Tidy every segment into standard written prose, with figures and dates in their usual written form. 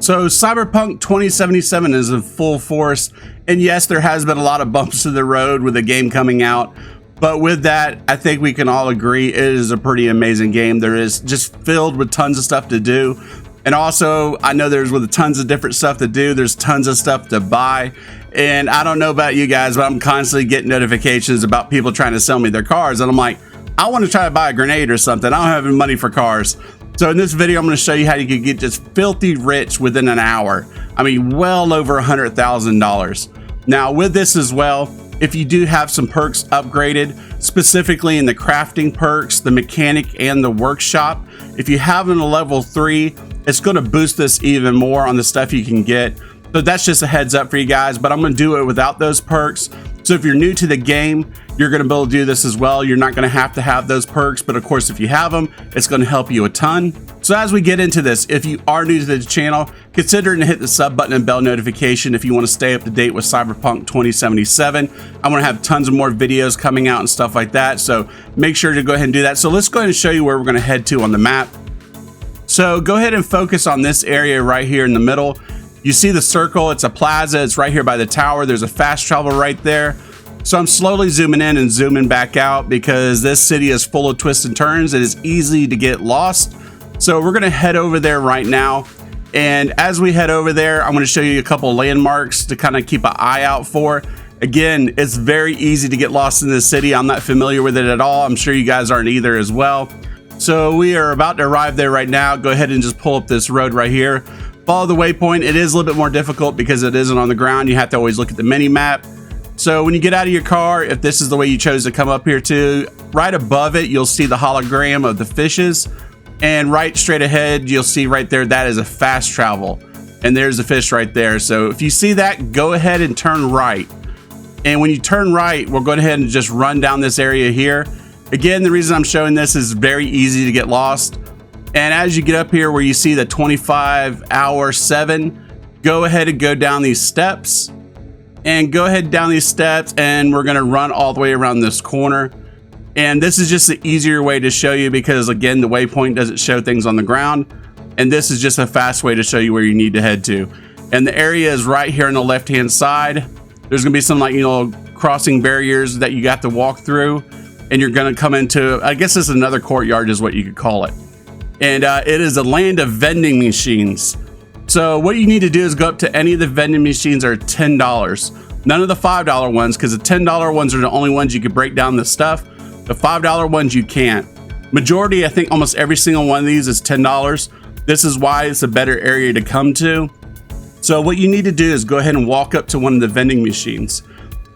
So Cyberpunk 2077 is in full force, and yes, there has been a lot of bumps to the road with the game coming out, but with that, I think we can all agree it is a pretty amazing game. There is just filled with tons of stuff to do, and also I know there's with tons of different stuff to do, there's tons of stuff to buy, and I don't know about you guys, but I'm constantly getting notifications about people trying to sell me their cars, and I'm like, I want to try to buy a grenade or something. I don't have any money for cars. So in this video, I'm going to show you how you can get just filthy rich within an hour. I mean, well over $100,000. Now with this as well, if you do have some perks upgraded, specifically in the crafting perks, the mechanic and the workshop, if you have them a level 3, it's going to boost this even more on the stuff you can get. So that's just a heads up for you guys, but I'm going to do it without those perks. So if you're new to the game, you're going to be able to do this as well. You're not going to have those perks, but of course, if you have them, it's going to help you a ton. So as we get into this, if you are new to the channel, consider to hit the sub button and bell notification if you want to stay up to date with Cyberpunk 2077. I'm going to have tons of more videos coming out and stuff like that. So make sure to go ahead and do that. So let's go ahead and show you where we're going to head to on the map. So go ahead and focus on this area right here in the middle. You see the circle, it's a plaza, it's right here by the tower. There's a fast travel right there. So I'm slowly zooming in and zooming back out because this city is full of twists and turns. It is easy to get lost. So we're gonna head over there right now. And as we head over there, I'm gonna show you a couple landmarks to kind of keep an eye out for. Again, it's very easy to get lost in this city. I'm not familiar with it at all. I'm sure you guys aren't either as well. So we are about to arrive there right now. Go ahead and just pull up this road right here. Follow the waypoint. It is a little bit more difficult because it isn't on the ground. You have to always look at the mini map. So when you get out of your car, if this is the way you chose to come up here to, right above it, you'll see the hologram of the fishes. And right straight ahead, you'll see right there, that is a fast travel. And there's a fish right there. So if you see that, go ahead and turn right. And when you turn right, we'll go ahead and just run down this area here. Again, the reason I'm showing this is very easy to get lost. And as you get up here where you see the 25-hour 7, go ahead and go down these steps. And go ahead down these steps, and we're gonna run all the way around this corner. And this is just the easier way to show you because again, the waypoint doesn't show things on the ground. And this is just a fast way to show you where you need to head to. And the area is right here on the left-hand side. There's gonna be some crossing barriers that you got to walk through. And you're gonna come into, I guess it's another courtyard is what you could call it. And it is a land of vending machines. So what you need to do is go up to any of the vending machines that are $10. None of the $5 ones, because the $10 ones are the only ones you can break down the stuff. The $5 ones you can't. Majority, I think almost every single one of these is $10. This is why it's a better area to come to. So what you need to do is go ahead and walk up to one of the vending machines.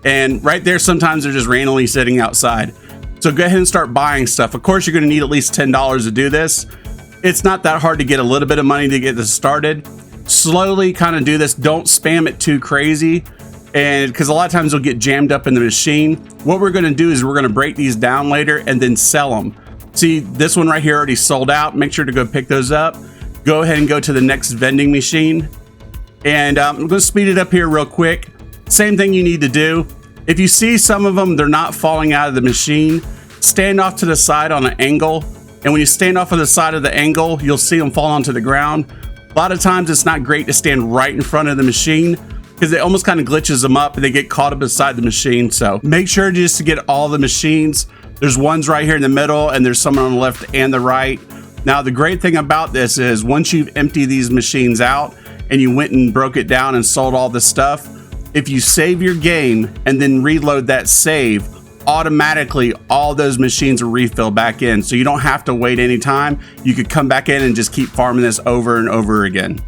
And right there, sometimes they're just randomly sitting outside. So go ahead and start buying stuff. Of course, you're gonna need at least $10 to do this. It's not that hard to get a little bit of money to get this started. Slowly kind of do this. Don't spam it too crazy. And because a lot of times they'll get jammed up in the machine. What we're going to do is we're going to break these down later and then sell them. See, this one right here already sold out. Make sure to go pick those up. Go ahead and go to the next vending machine. And I'm going to speed it up here real quick. Same thing you need to do. If you see some of them, they're not falling out of the machine, stand off to the side on an angle. And when you stand off of the side of the angle, you'll see them fall onto the ground. A lot of times it's not great to stand right in front of the machine because it almost kind of glitches them up and they get caught up inside the machine. So make sure just to get all the machines. There's ones right here in the middle and there's some on the left and the right. Now, the great thing about this is once you've emptied these machines out and you went and broke it down and sold all the stuff, if you save your game and then reload that save, automatically all those machines will refill back in, so you don't have to wait any time. You could come back in and just keep farming this over and over again.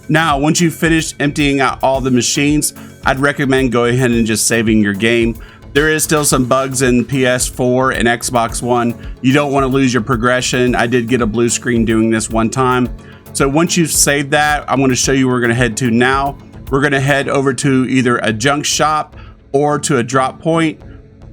Now, once you've finished emptying out all the machines, I'd recommend going ahead and just saving your game. There is still some bugs in PS4 and Xbox One. You don't want to lose your progression. I did get a blue screen doing this one time. So once you've saved that, I'm going to show you where we're going to head to now. We're going to head over to either a junk shop or to a drop point.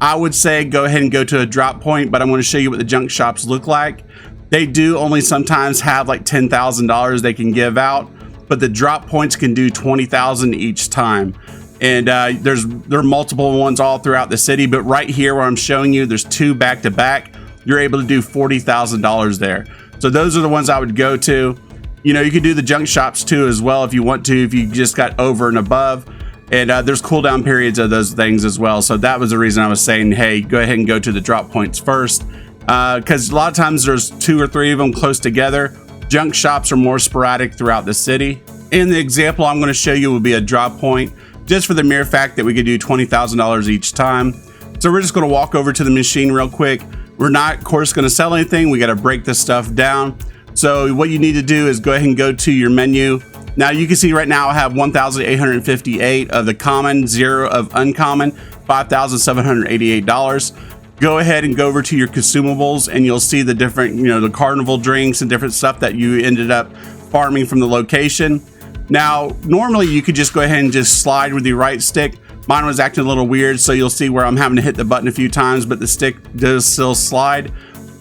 I would say go ahead and go to a drop point, but I'm going to show you what the junk shops look like. They do only sometimes have like $10,000 they can give out, but the drop points can do $20,000 each time. And there are multiple ones all throughout the city, but right here where I'm showing you, there's 2 back to back. You're able to do $40,000 there. So those are the ones I would go to. You know, you can do the junk shops too as well if you want to, if you just got over and above. And there's cooldown periods of those things as well. So that was the reason I was saying, hey, go ahead and go to the drop points first. Because a lot of times there's 2 or 3 of them close together. Junk shops are more sporadic throughout the city. And the example I'm going to show you will be a drop point, just for the mere fact that we could do $20,000 each time. So we're just going to walk over to the machine real quick. We're not, of course, going to sell anything. We got to break this stuff down. So what you need to do is go ahead and go to your menu. Now you can see right now I have 1,858 of the common, 0 of uncommon, $5,788. Go ahead and go over to your consumables and you'll see the different, you know, the carnival drinks and different stuff that you ended up farming from the location. Now, normally you could just go ahead and just slide with your right stick. Mine was acting a little weird, so you'll see where I'm having to hit the button a few times, but the stick does still slide.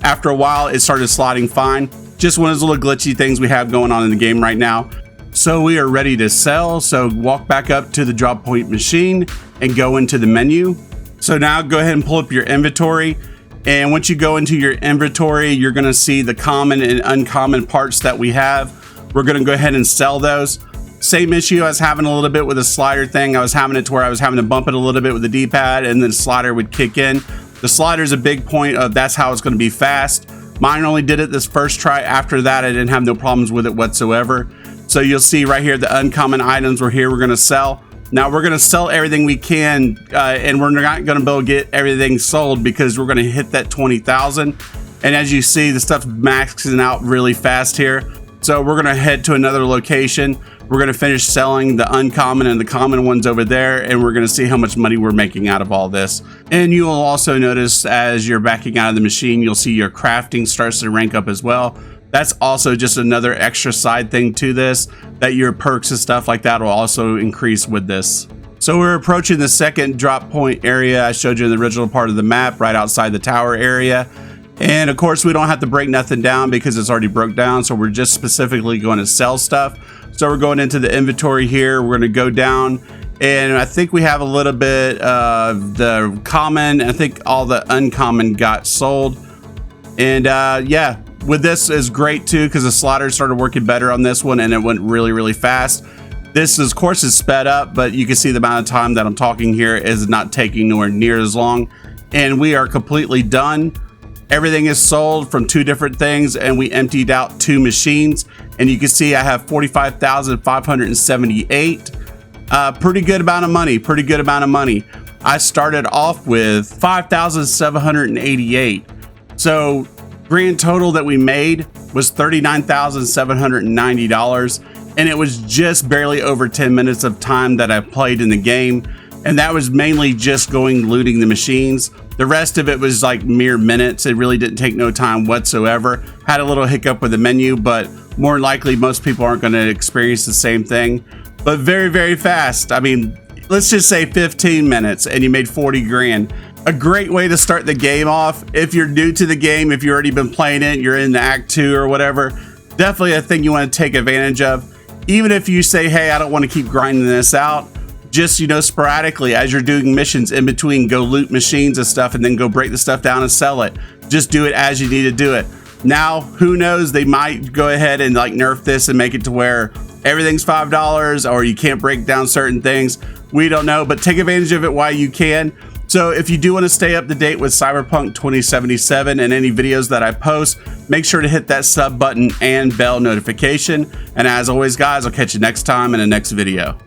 After a while, it started sliding fine. Just one of those little glitchy things we have going on in the game right now. So we are ready to sell. So walk back up to the drop point machine and go into the menu. So now go ahead and pull up your inventory. And once you go into your inventory, you're going to see the common and uncommon parts that we have. We're going to go ahead and sell those. Same issue I was having a little bit with the slider thing. I was having it to where I was having to bump it a little bit with the D-pad and then the slider would kick in. The slider is a big point of that's how it's going to be fast. Mine only did it this first try. After that, I didn't have no problems with it whatsoever. So you'll see right here, the uncommon items we're going to sell. Now we're going to sell everything we can, and we're not going to be able to get everything sold because we're going to hit that 20,000. And as you see, the stuff's maxing out really fast here. So we're going to head to another location. We're going to finish selling the uncommon and the common ones over there, and we're going to see how much money we're making out of all this. And you'll also notice as you're backing out of the machine, you'll see your crafting starts to rank up as well. That's also just another extra side thing to this, that your perks and stuff like that will also increase with this. So we're approaching the second drop point area I showed you in the original part of the map, right outside the tower area. And of course, we don't have to break nothing down because it's already broke down. So we're just specifically going to sell stuff. So we're going into the inventory here. We're going to go down, and I think we have a little bit of the common. I think all the uncommon got sold. And yeah, with this is great too, because the slider started working better on this one and it went really, really fast. This is, of course, is sped up, but you can see the amount of time that I'm talking here is not taking nowhere near as long. And we are completely done. Everything is sold from 2 different things, and we emptied out 2 machines. And you can see I have 45,578. Pretty good amount of money. Pretty good amount of money. I started off with 5,788. So grand total that we made was $39,790. And it was just barely over 10 minutes of time that I played in the game. And that was mainly just going looting the machines. The rest of it was like mere minutes. It really didn't take no time whatsoever. Had a little hiccup with the menu, but more likely most people aren't going to experience the same thing. But very, very fast. I mean, let's just say 15 minutes and you made 40 grand. A great way to start the game off. If you're new to the game, if you've already been playing it, you're in the Act 2 or whatever, definitely a thing you want to take advantage of. Even if you say, hey, I don't want to keep grinding this out, just, you know, sporadically as you're doing missions in between, go loot machines and stuff and then go break the stuff down and sell it. Just do it as you need to do it. Now, who knows, they might go ahead and like nerf this and make it to where everything's $5 or you can't break down certain things. We don't know, but take advantage of it while you can. So if you do want to stay up to date with Cyberpunk 2077 and any videos that I post, make sure to hit that sub button and bell notification. And as always, guys, I'll catch you next time in the next video.